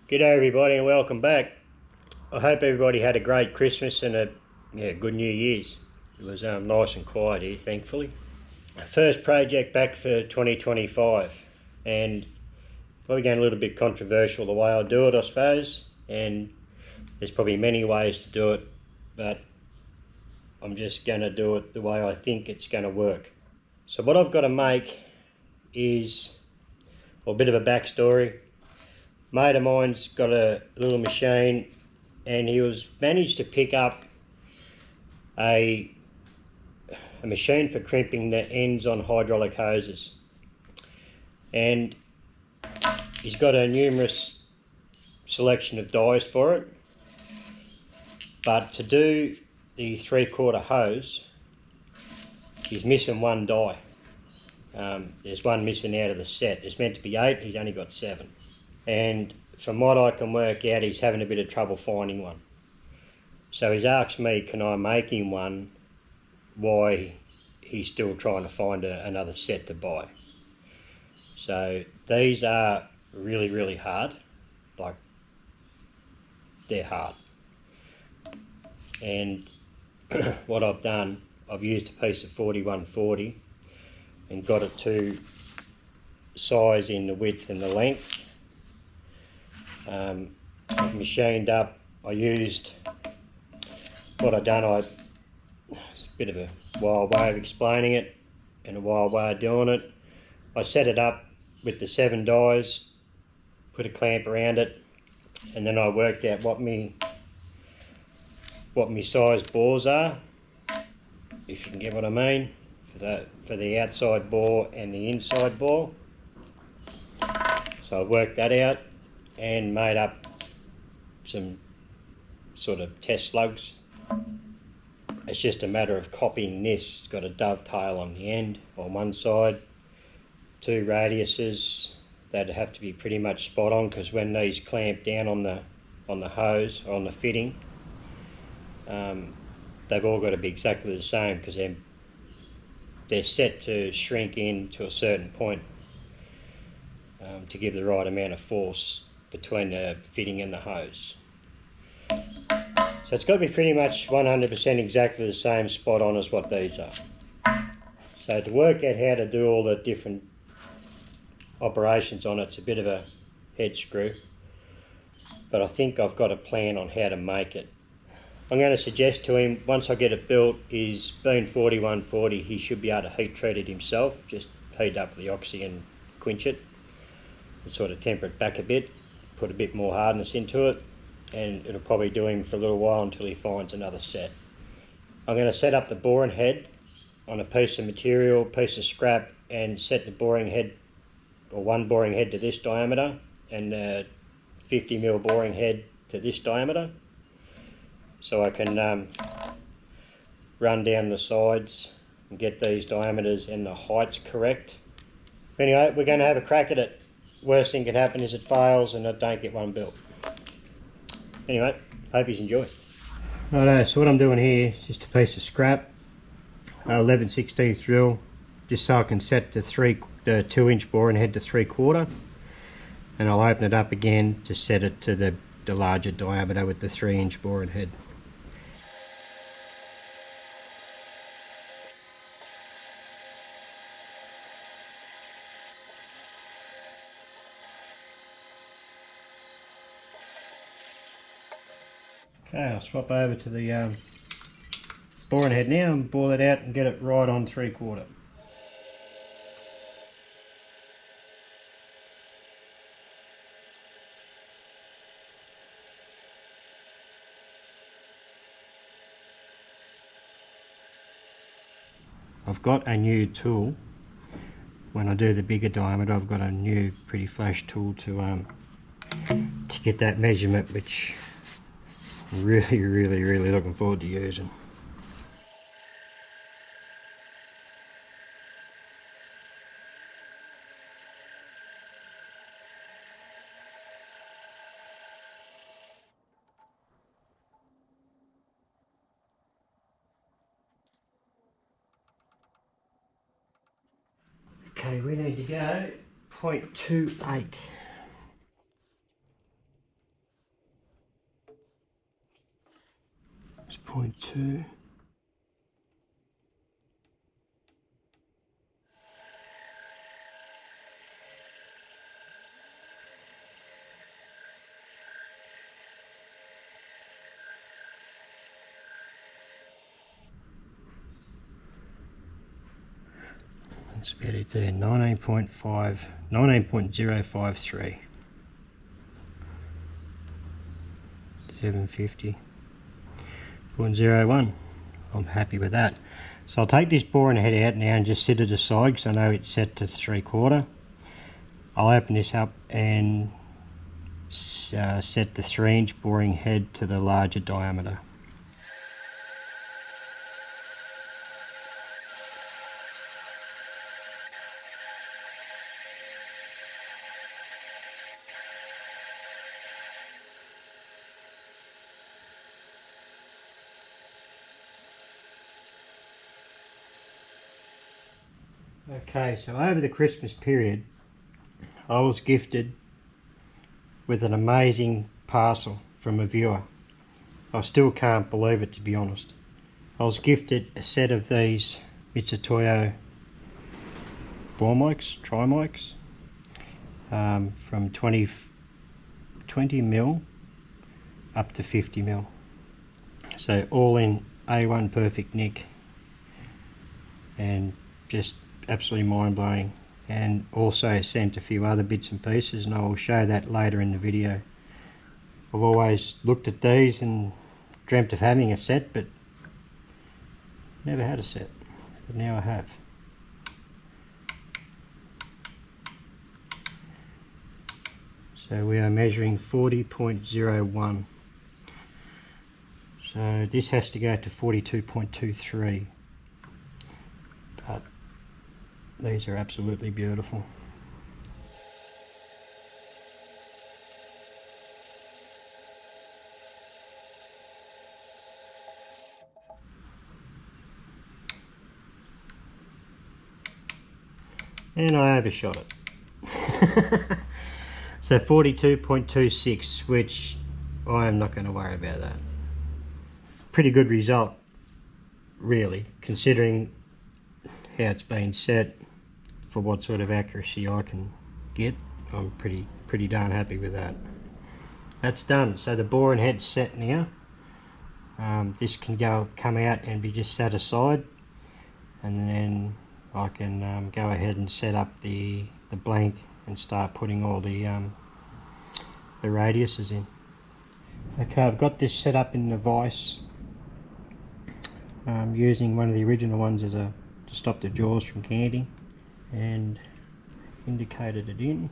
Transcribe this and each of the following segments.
G'day everybody and welcome back. I hope everybody had a great Christmas and a good New Year's. It was nice and quiet here, thankfully. First project back for 2025, and probably going a little bit controversial the way I do it, I suppose, and there's probably many ways to do it, but I'm just going to do it the way I think it's going to work. So what I've got to make is a bit of a backstory. Mate of mine's got a little machine and he was managed to pick up a machine for crimping that ends on hydraulic hoses, and he's got a numerous selection of dies for it, but to do the 3/4 hose he's missing one die. There's one missing out of the set. There's meant to be 8, he's only got 7. And from what I can work out, he's having a bit of trouble finding one. So he's asked me, can I make him one while he's still trying to find another set to buy. So these are really, really hard. Like, they're hard. And what I've done, I've used a piece of 4140 and got it to size in the width and the length. Machined up. I used what I've done. It's a bit of a wild way of explaining it and a wild way of doing it. I set it up with the 7 dies, put a clamp around it, and then I worked out what my size bores are, if you can get what I mean, for the outside bore and the inside bore. So I worked that out and made up some sort of test slugs. It's just a matter of copying this. It's got a dovetail on the end on one side, 2 radiuses that have to be pretty much spot on, because when these clamp down on the hose or on the fitting, they've all got to be exactly the same, because they're set to shrink in to a certain point to give the right amount of force between the fitting and the hose. So it's got to be pretty much 100% exactly the same spot on as what these are. So to work out how to do all the different operations on it's a bit of a head screw, but I think I've got a plan on how to make it. I'm going to suggest to him, once I get it built, is being 4140, he should be able to heat treat it himself. Just heat up the oxy and quench it and sort of temper it back a bit, put a bit more hardness into it, and it'll probably do him for a little while until he finds another set. I'm going to set up the boring head on a piece of material, piece of scrap, and set the boring head, or one boring head to this diameter and a 50mm boring head to this diameter, so I can run down the sides and get these diameters and the heights correct. Anyway, we're going to have a crack at it. Worst thing can happen is it fails and I don't get one built. Anyway, hope you enjoy. Righto, so what I'm doing here is just a piece of scrap, 11/16 drill, just so I can set the 2-inch boring head to 3/4, and I'll open it up again to set it to the larger diameter with the 3-inch boring head. Okay, I'll swap over to the boring head now and bore that out and get it right on 3/4. I've got a new tool. When I do the bigger diameter, I've got a new pretty flash tool to get that measurement, which I'm really looking forward to using. Okay, we need to go 0.28. 40.2. That's about it there, 19.5, 19.053. 750.01. I'm happy with that. So I'll take this boring head out now and just sit it aside because I know it's set to 3/4. I'll open this up and set the 3-inch boring head to the larger diameter. Okay, so over the Christmas period, I was gifted with an amazing parcel from a viewer. I still can't believe it, to be honest. I was gifted a set of these Mitsutoyo bore mics, tri mics, from 20mm up to 50mm. So all in A1 perfect nick, and just absolutely mind-blowing. And also sent a few other bits and pieces, and I will show that later in the video. I've always looked at these and dreamt of having a set, but never had a set, but now I have. So we are measuring 40.01. So this has to go to 42.23. But these are absolutely beautiful. And I overshot it. So 42.26, which I am not going to worry about that. Pretty good result, really, considering how it's been set for what sort of accuracy I can get. I'm pretty darn happy with that. That's done. So the boring head's set now. This can come out and be just set aside, and then I can go ahead and set up the blank and start putting all the radiuses in. Okay, I've got this set up in the vise, using one of the original ones as to stop the jaws from canting, and indicated it in.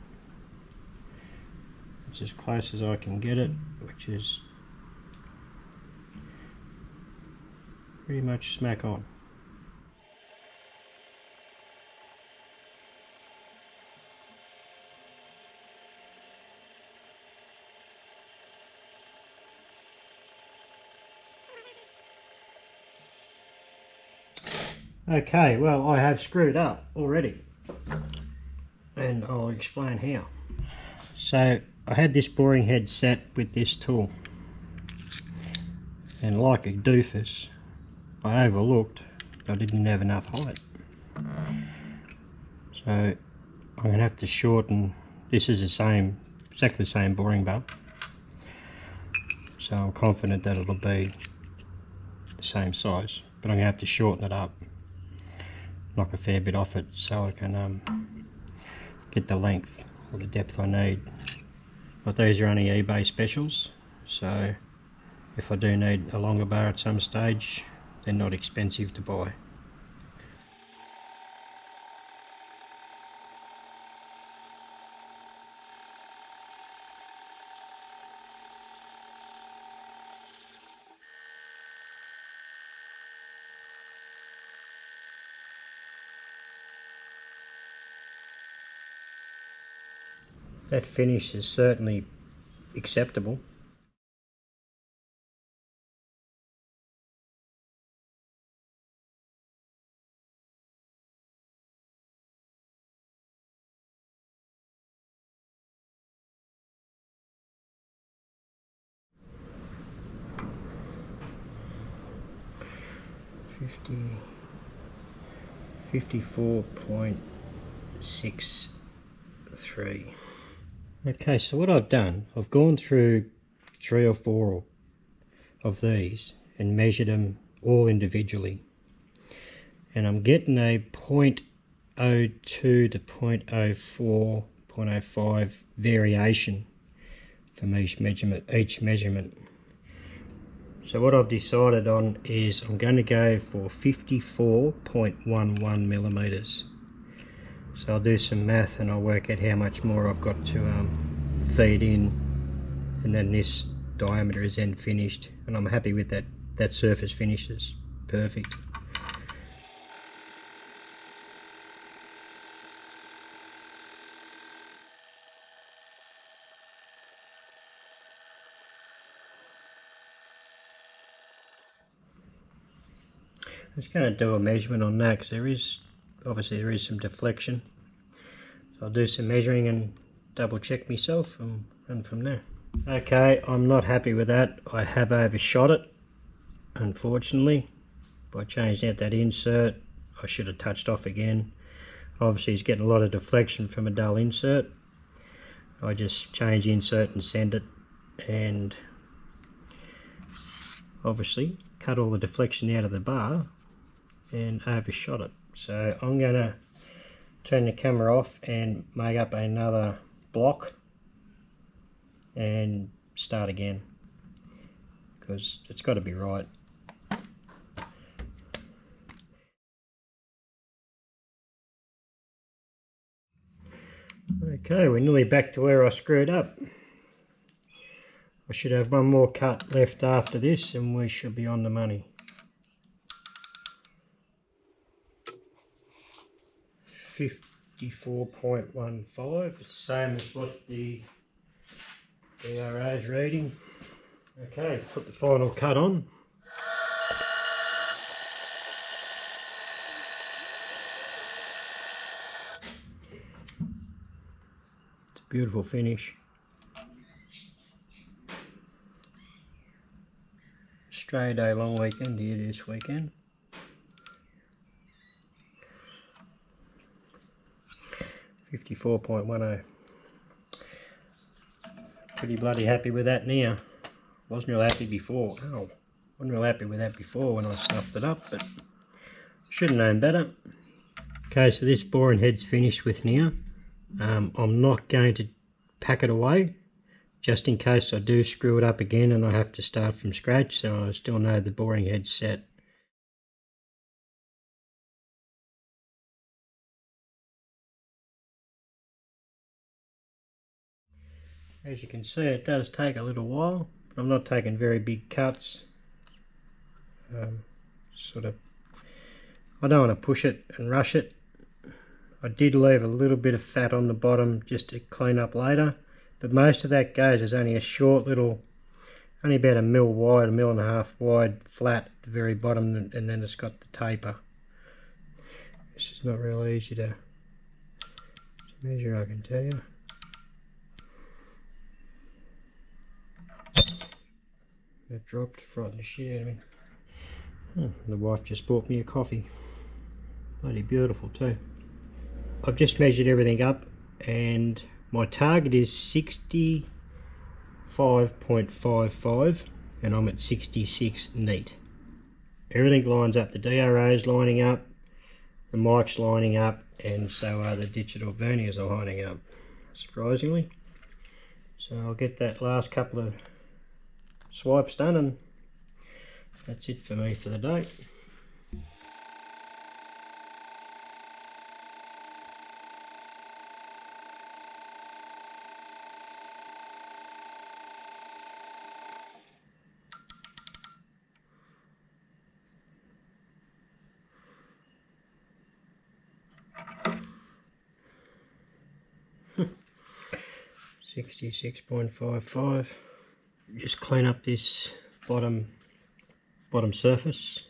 It's as close as I can get it, which is pretty much smack on. Okay, well, I have screwed up already, and I'll explain how. So I had this boring head set with this tool, and like a doofus, I overlooked I didn't have enough height. So I'm going to have to shorten. This is exactly the same boring barb, so I'm confident that it'll be the same size, but I'm going to have to shorten it up, knock a fair bit off it, so I can get the length or the depth I need. But these are only eBay specials, so if I do need a longer bar at some stage, they're not expensive to buy. That finish is certainly acceptable. 54.63. Okay, so what I've done, I've gone through 3 or 4 of these and measured them all individually, and I'm getting a 0.02 to 0.04, 0.05 variation from each measurement. So what I've decided on is I'm going to go for 54.11 millimeters. So I'll do some math and I'll work out how much more I've got to feed in, and then this diameter is then finished, and I'm happy with that. That surface finish is perfect. I'm just going to do a measurement on that because obviously there is some deflection. So I'll do some measuring and double check myself and from there. Okay, I'm not happy with that. I have overshot it, unfortunately. By changing out that insert, I should have touched off again. Obviously it's getting a lot of deflection from a dull insert. I just change insert and send it, and obviously cut all the deflection out of the bar and overshot it. So I'm going to turn the camera off and make up another block and start again, because it's got to be right. Okay, we're nearly back to where I screwed up. I should have one more cut left after this and we should be on the money. 54.15, same as what the DRA is reading. Okay, put the final cut on. It's a beautiful finish. Australia Day long weekend here this weekend. $54.10. Pretty bloody happy with that now. Wasn't real happy before. Oh, wasn't real happy with that before when I stuffed it up, but should have known better. Okay, so this boring head's finished with now. I'm not going to pack it away, just in case I do screw it up again and I have to start from scratch, so I still know the boring head's set. As you can see, it does take a little while, but I'm not taking very big cuts. I don't want to push it and rush it. I did leave a little bit of fat on the bottom just to clean up later, but most of that goes as only a short little, only about 1 mil wide, 1.5 mil wide flat at the very bottom, and then it's got the taper. This is not real easy to measure, I can tell you. That dropped, frightened the shit out of me. Oh, the wife just bought me a coffee. Bloody beautiful too. I've just measured everything up and my target is 65.55 and I'm at 66 neat. Everything lines up, the DRA's lining up, the mic's lining up, and so are the digital verniers are lining up, surprisingly. So I'll get that last couple of swipes done and that's it for me for the day. $66.55. Just clean up this bottom surface.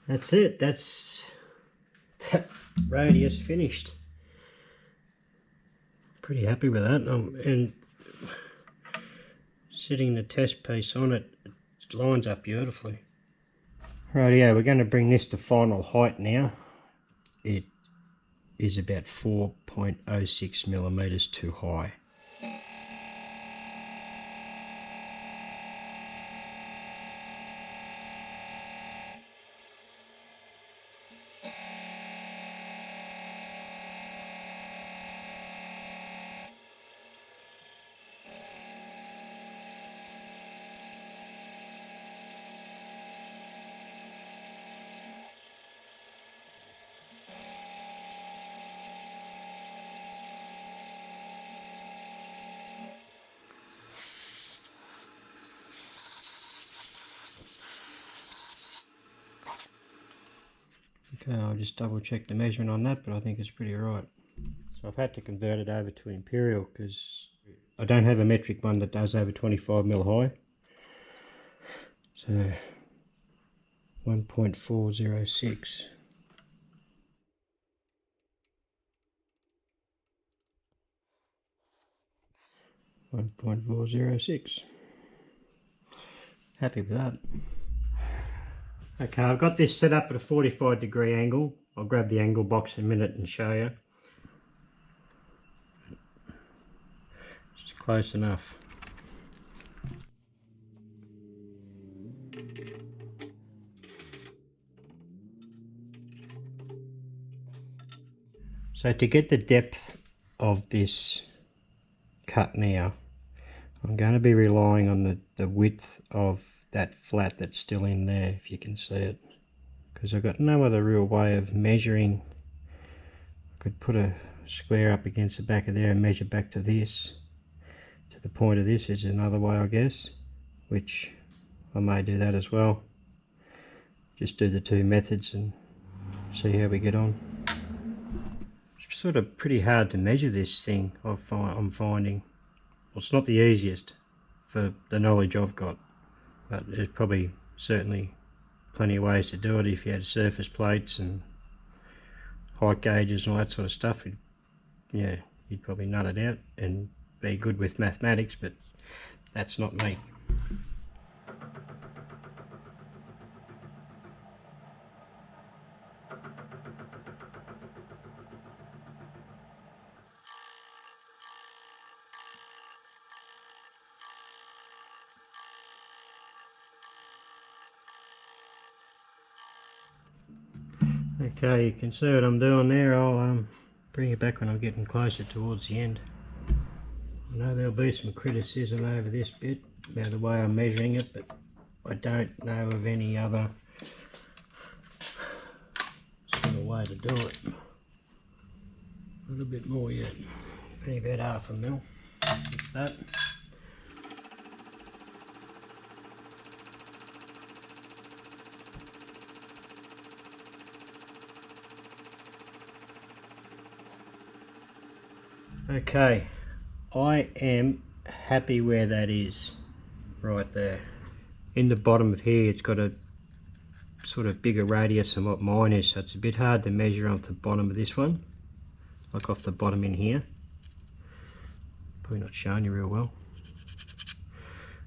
that's it. That's that radius finished. Pretty happy with that. And sitting the test piece on it, it lines up beautifully. Rightio, we're going to bring this to final height now. It is about 4.06 millimeters too high. Okay, I'll just double check the measurement on that, but I think it's pretty right. So I've had to convert it over to imperial because I don't have a metric one that does over 25 mil high. So 1.406. 1.406. Happy with that. Okay, I've got this set up at a 45-degree angle. I'll grab the angle box in a minute and show you. It's close enough. So to get the depth of this cut now, I'm going to be relying on the width of that flat that's still in there, if you can see it, because I've got no other real way of measuring. I could put a square up against the back of there and measure back to this, to the point of this is another way, I guess, which I may do that as well. Just do the two methods and see how we get on. It's sort of pretty hard to measure this thing, I'm finding. Well, it's not the easiest for the knowledge I've got, but there's probably certainly plenty of ways to do it. If you had surface plates and height gauges and all that sort of stuff, you'd probably nut it out and be good with mathematics, but that's not me. Okay, you can see what I'm doing there. I'll bring it back when I'm getting closer towards the end. I know there'll be some criticism over this bit about the way I'm measuring it, but I don't know of any other sort of way to do it. A little bit more yet, only about half a mil, if that. Okay, I am happy where that is, right there. In the bottom of here it's got a sort of bigger radius than what mine is, so it's a bit hard to measure off the bottom of this one, like off the bottom in here. Probably not showing you real well.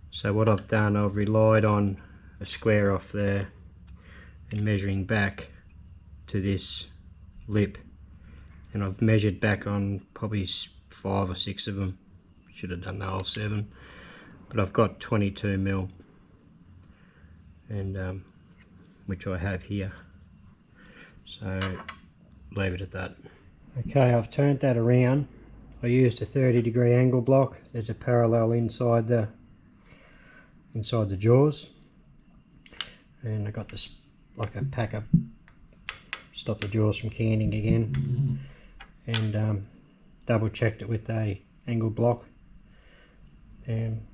So what I've done, I've relied on a square off there and measuring back to this lip. And I've measured back on probably 5 or 6 of them. Should have done the whole 7, but I've got 22 mil, and which I have here. So leave it at that. Okay, I've turned that around. I used a 30-degree angle block. There's a parallel inside the jaws, and I got this like a packer, stop the jaws from canning again. And double checked it with a angle block, and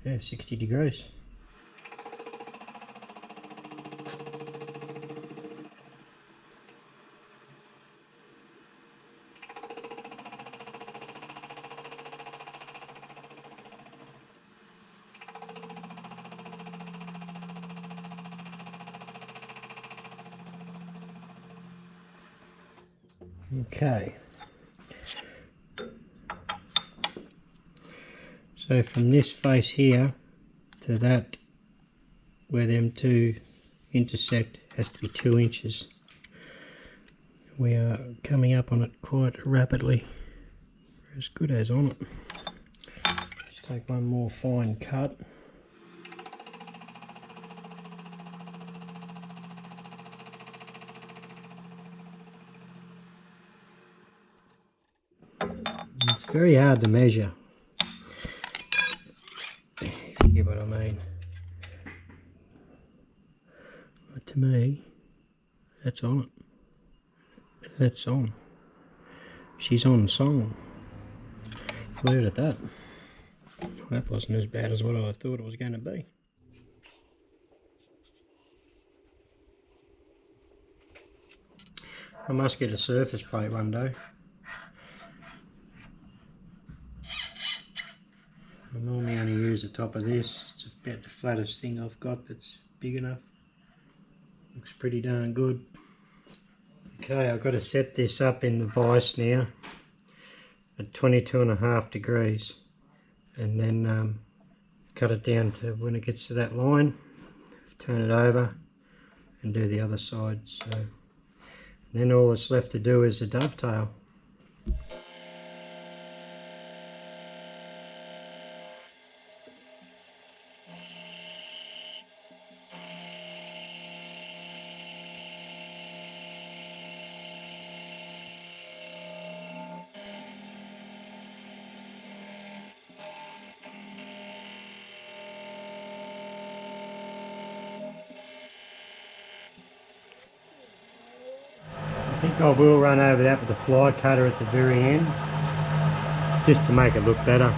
yeah, 60 degrees. Okay. So from this face here to that, where them two intersect, has to be 2 inches. We are coming up on it quite rapidly. As good as on it. Just take one more fine cut. It's very hard to measure, if you get what I mean. But to me, that's on it. That's on. She's on song. Leave it at that. That wasn't as bad as what I thought it was going to be. I must get a surface plate one day. I normally only use the top of this. It's about the flattest thing I've got that's big enough. Looks pretty darn good. Okay, I've got to set this up in the vise now at 22.5 degrees, and then cut it down to when it gets to that line, turn it over and do the other side. So then all that's left to do is a dovetail. I think I will run over that with the fly cutter at the very end, just to make it look better.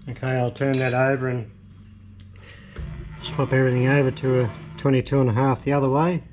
Okay, I'll turn that over and swap everything over to a 22.5 the other way.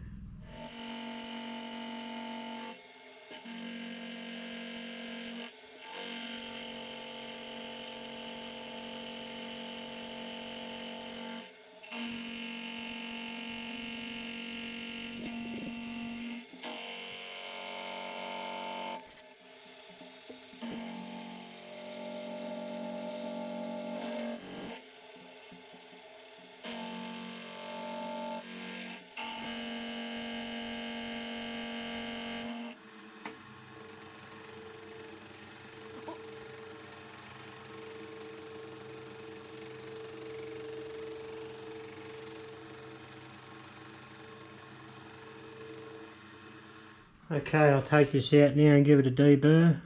Okay, I'll take this out now and give it a deburr,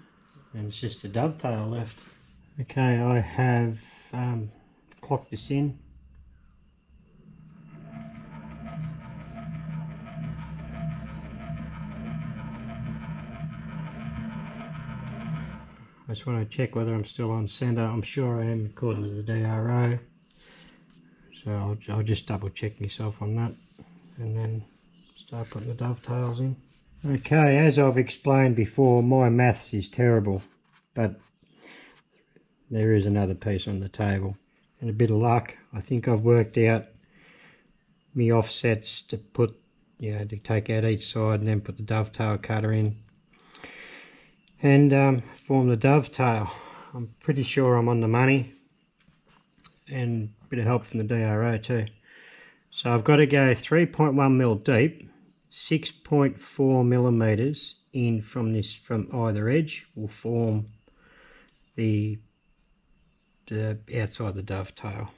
and it's just a dovetail left. Okay, I have clocked this in. I just want to check whether I'm still on centre. I'm sure I am according to the DRO. So I'll just double check myself on that and then start putting the dovetails in. Okay, as I've explained before, my maths is terrible, but there is another piece on the table. And a bit of luck, I think I've worked out my offsets to put, to take out each side and then put the dovetail cutter in and form the dovetail. I'm pretty sure I'm on the money, and a bit of help from the DRO too. So I've got to go 3.1 mil deep, 6.4 millimeters in from either edge will form the outside the dovetail.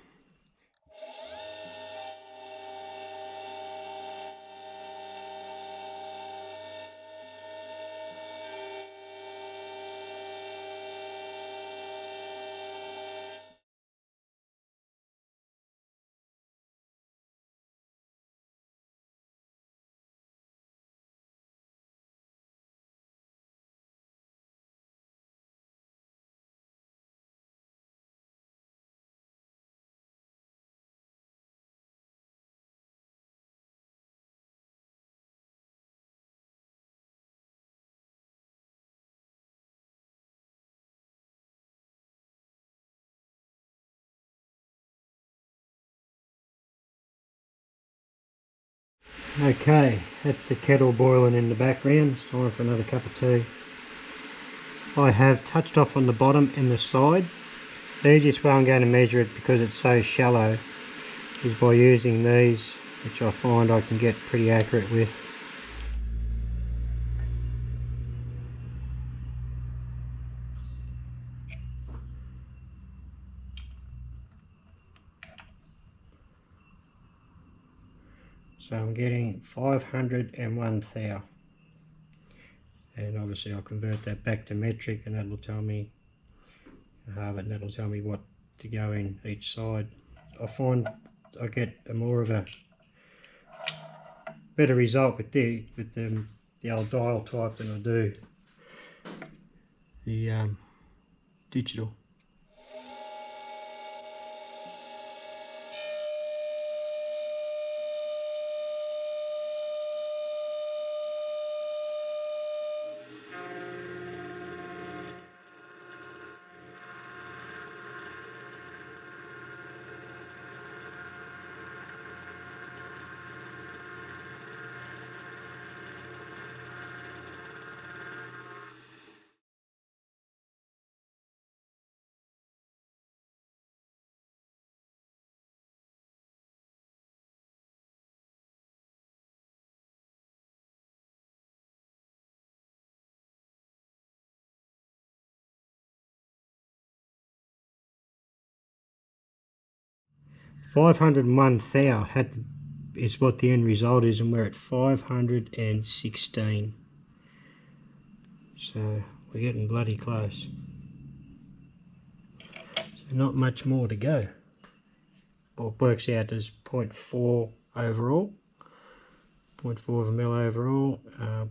Okay, that's the kettle boiling in the background. It's time for another cup of tea. I have touched off on the bottom and the side. The easiest way I'm going to measure it, because it's so shallow, is by using these, which I find I can get pretty accurate with. So I'm getting 501 thou. And obviously I'll convert that back to metric, and that'll tell me and that'll tell me what to go in each side. I find I get a more of a better result with the old dial type than I do the digital. $501 thou is what the end result is, and we're at 516. So we're getting bloody close. So not much more to go. Well, it works out as 0.4 overall. 0.4 of a mil overall.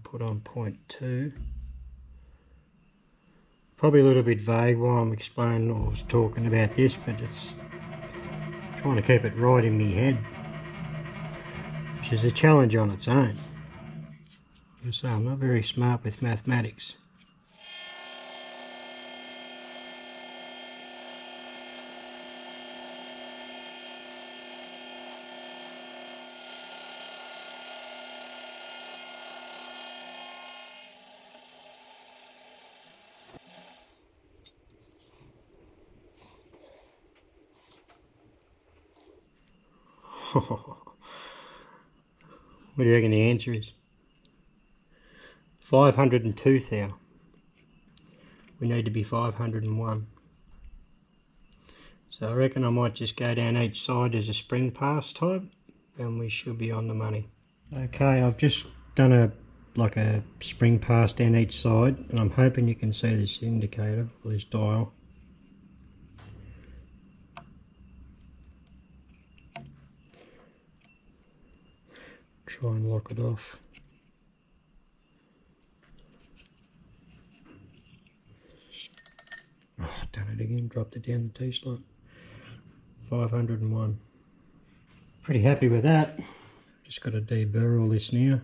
Put on 0.2. Probably a little bit vague while I'm explaining or was talking about this, but it's trying to keep it right in my head, which is a challenge on its own. So I'm not very smart with mathematics. What do you reckon the answer is? 502 thou. We need to be 501. So I reckon I might just go down each side as a spring pass type, and we should be on the money. Okay, I've just done a spring pass down each side, and I'm hoping you can see this indicator or this dial. Try and lock it off. Oh, I've done it again, dropped it down the T-slot. 501. Pretty happy with that. Just got to deburr all this now.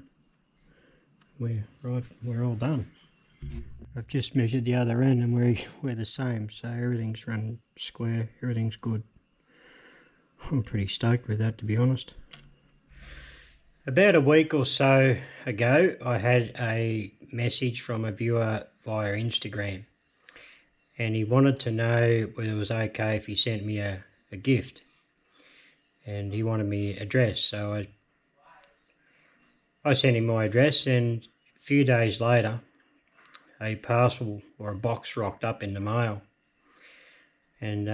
We're all done. I've just measured the other end and we're the same, so everything's run square, everything's good. I'm pretty stoked with that, to be honest. About a week or so ago, I had a message from a viewer via Instagram, and he wanted to know whether it was okay if he sent me a gift, and he wanted my address. So I sent him my address, and a few days later a parcel or a box rocked up in the mail, and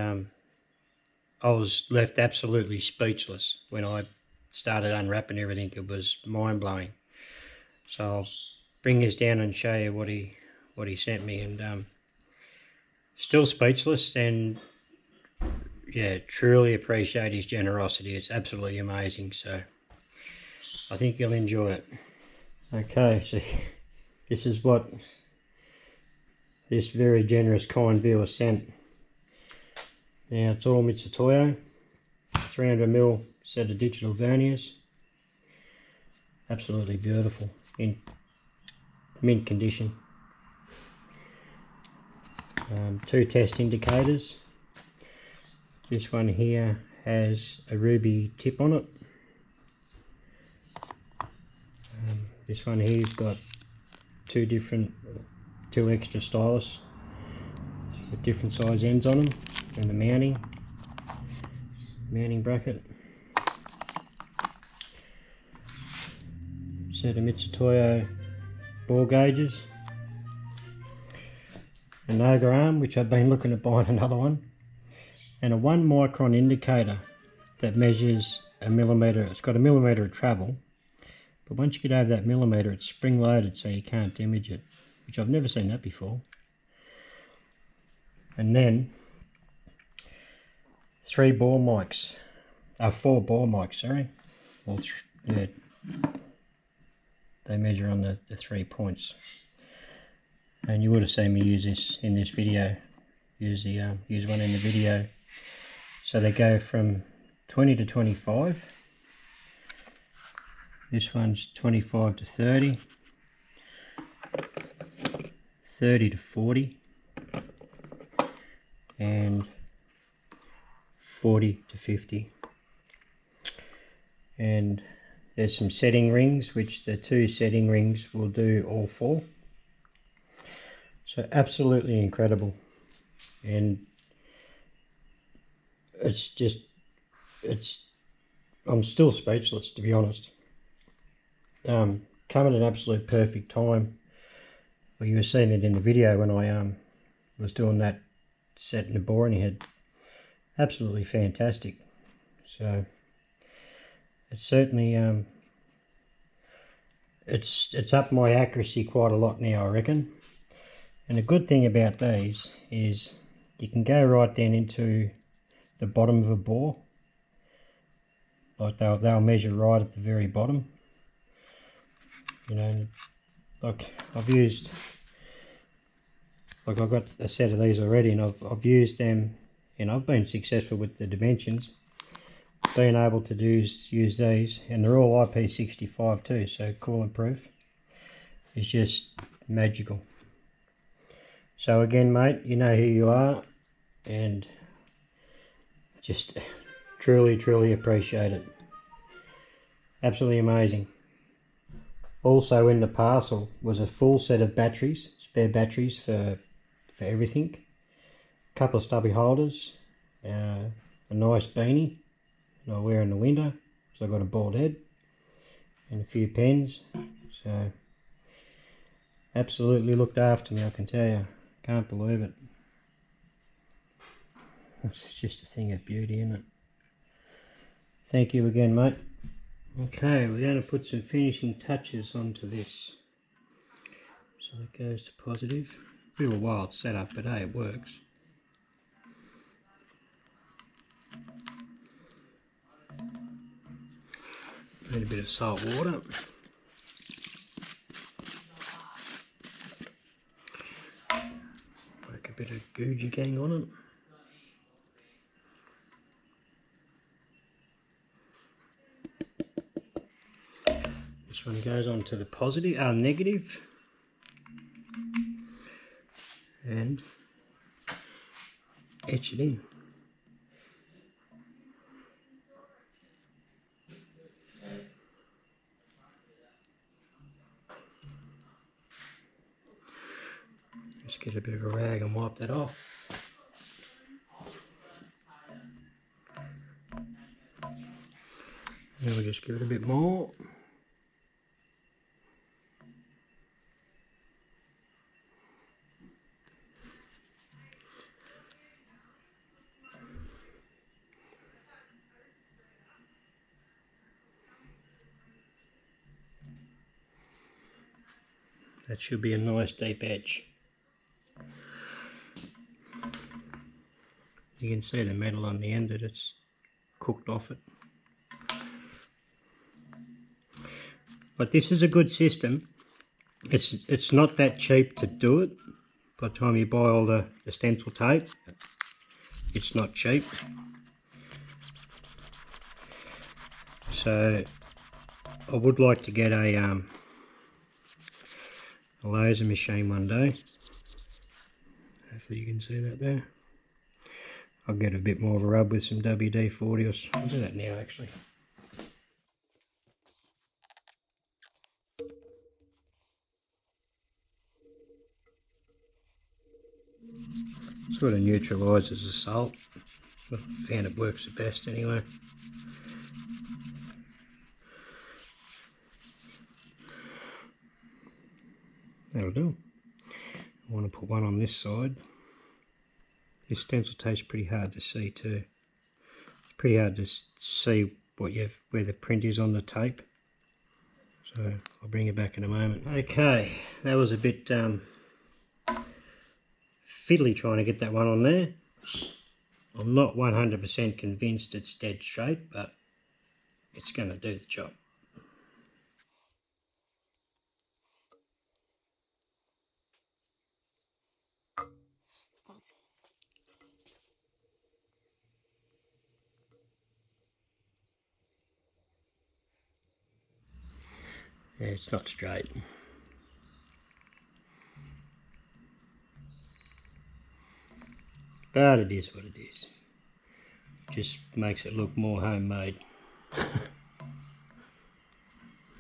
I was left absolutely speechless when I started unwrapping everything. It was mind-blowing. So I'll bring this down and show you what he sent me, and still speechless, and yeah, truly appreciate his generosity. It's absolutely amazing, so I think you'll enjoy it. Okay, so this is what this very generous, kind viewer sent. Now it's all Mitsutoi, 300mm set of digital verniers. Absolutely beautiful, in mint condition. 2 test indicators. This one here has a ruby tip on it, This one here's got two extra stylus with different size ends on them, and the mounting bracket. Set of Mitsutoyo bore gauges, a Noga arm, which I've been looking at buying another one, and a 1 micron indicator that measures a millimetre. It's got a millimetre of travel, but once you get over that millimetre it's spring loaded so you can't damage it, which I've never seen that before. And then 4 bore mics, sorry. Well, yeah, they measure on the 3 points. And you would have seen me use this in this video, use one in the video. So they go from 20 to 25. This one's 25 to 30, 30 to 40, and 40 to 50. And there's some setting rings, which the 2 setting rings will do all 4. So absolutely incredible. And I'm still speechless, to be honest. Come at an absolute perfect time. Well, you were seeing it in the video when I was doing that setting the bore in your head. Absolutely fantastic. So it's certainly it's upped my accuracy quite a lot now, I reckon. And the good thing about these is you can go right down into the bottom of a bore. Like they'll measure right at the very bottom. You know, like I've got a set of these already, and I've used them, and I've been successful with the dimensions. Being able to use these, and they're all IP65 too, so coolant proof. It's just magical. So again, mate, you know who you are, and just truly appreciate it. Absolutely amazing. Also in the parcel was a full set of batteries, spare batteries for everything. A couple of stubby holders, a nice beanie that I wear in the winter, so I've got a bald head, and a few pens. So absolutely looked after me, I can tell you. Can't believe it. It's just a thing of beauty, isn't it? Thank you again, mate. Okay, we're going to put some finishing touches onto this. So it goes to positive. Bit of a wild setup, but hey, it works. Need a bit of salt water. Work a bit of Gday gang on it. This one goes on to the positive, negative, and etch it in. Just get a bit of a rag and wipe that off. Then we'll just give it a bit more. That should be a nice deep edge. You can see the metal on the end that it's cooked off it. But this is a good system. It's not that cheap to do it. By the time you buy all the stencil tape, it's not cheap. So I would like to get a laser machine one day. Hopefully you can see that there. I'll get a bit more of a rub with some WD-40, or I'll do that now actually. Sort of neutralises the salt. I found it works the best anyway. That'll do. I want to put one on this side. This stencil tastes pretty hard to see too. Pretty hard to see where the print is on the tape. So I'll bring it back in a moment. Okay, that was a bit fiddly trying to get that one on there. I'm not 100% convinced it's dead straight, but it's going to do the job. Yeah, it's not straight. But it is what it is. Just makes it look more homemade.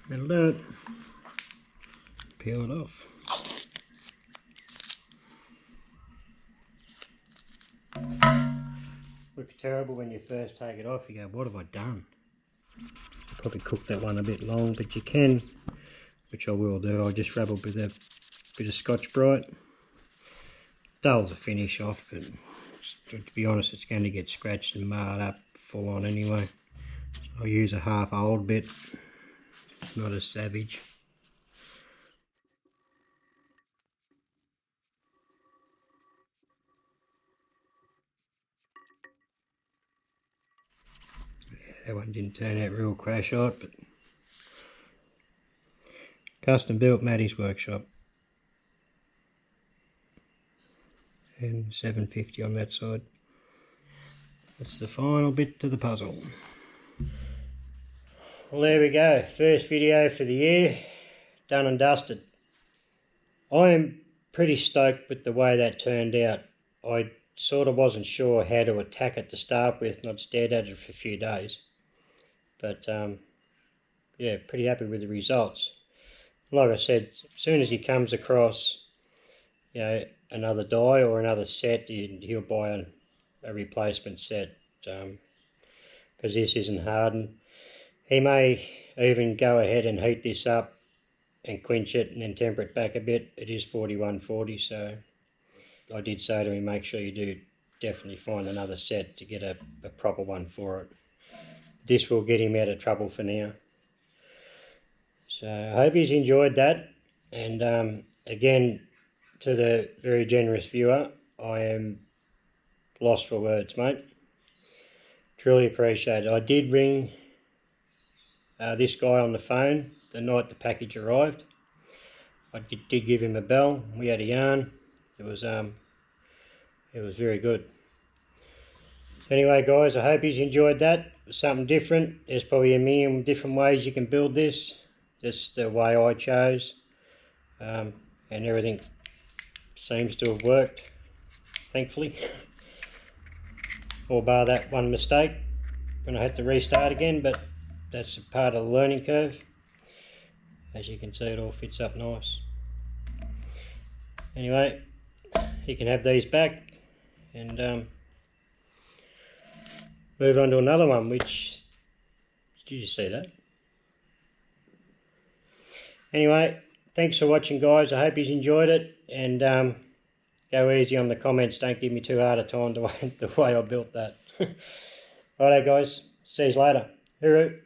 That'll do it. Peel it off. Looks terrible when you first take it off. You go, what have I done? Probably cook that one a bit long, but you can, which I will do. I'll just rub it with a bit of Scotch-Brite. Dulls the finish off, but to be honest, it's going to get scratched and marred up full on anyway. So I'll use a half old bit, not as savage. Yeah, that one didn't turn out real crash hot, but custom built, Maddie's Workshop. And 750 on that side. That's the final bit to the puzzle. Well, there we go. First video for the year, done and dusted. I am pretty stoked with the way that turned out. I sort of wasn't sure how to attack it to start with, and I'd stared at it for a few days. But yeah, pretty happy with the results. Like I said, as soon as he comes across, you know, another die or another set, he'll buy a replacement set, because this isn't hardened. He may even go ahead and heat this up and quench it and then temper it back a bit. It is 4140, so I did say to him, make sure you do definitely find another set to get a proper one for it. This will get him out of trouble for now. So I hope he's enjoyed that, and again, to the very generous viewer, I am lost for words, mate. Truly appreciate it. I did ring this guy on the phone the night the package arrived. I did give him a bell. We had a yarn. It was very good. Anyway, guys, I hope he's enjoyed that. It was something different. There's probably a million different ways you can build this. Just the way I chose, and everything seems to have worked, thankfully. Or bar that one mistake when I had to restart again, but that's a part of the learning curve. As you can see, it all fits up nice. Anyway, you can have these back and move on to another one, which, did you see that? Anyway, thanks for watching, guys. I hope you enjoyed it, and go easy on the comments. Don't give me too hard a time the way I built that. Righto, guys. See you later. Hooroo.